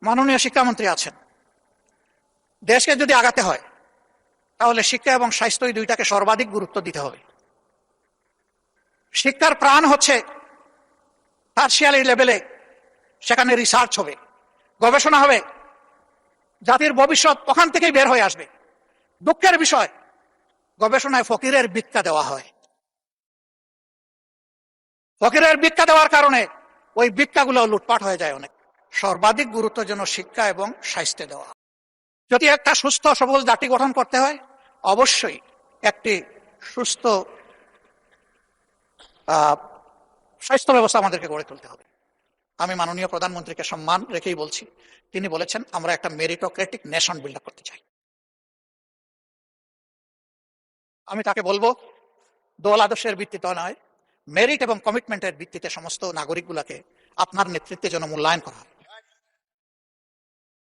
মাননীয় শিক্ষামন্ত্রী আছেন, দেশকে যদি আগাতে হয় তাহলে শিক্ষা এবং স্বাস্থ্য এই দুইটাকে সর্বাধিক গুরুত্ব দিতে হবে। শিক্ষার প্রাণ হচ্ছে টারশিয়ারি লেভেলে, সেখানে রিসার্চ হবে, গবেষণা হবে, জাতির ভবিষ্যৎ ওখান থেকেই বের হয়ে আসবে। দুঃখের বিষয়, গবেষণায় ফকিরের ভিক্ষা দেওয়া হয়। ফকিরের ভিক্ষা দেওয়ার কারণে ওই ভিক্ষাগুলো লুটপাট হয়ে যায় অনেক। সর্বাধিক গুরুত্ব যেন শিক্ষা এবং স্বাস্থ্যে দেওয়া। যদি একটা সুস্থ সবল জাতি গঠন করতে হয়, অবশ্যই একটি সুস্থ স্বাস্থ্য ব্যবস্থা আমাদেরকে গড়ে তুলতে হবে। আমি মাননীয় প্রধানমন্ত্রীকে সম্মান রেখেই বলছি, তিনি বলেছেন আমরা একটা মেরিটোক্রেটিক নেশন বিল্ড আপ করতে চাই। আমি তাকে বলবো, দল আদর্শের ভিত্তিতে নয়, মেরিট এবং কমিটমেন্টের ভিত্তিতে সমস্ত নাগরিকগুলোকে আপনার নেতৃত্বে যেন মূল্যায়ন করা হয়।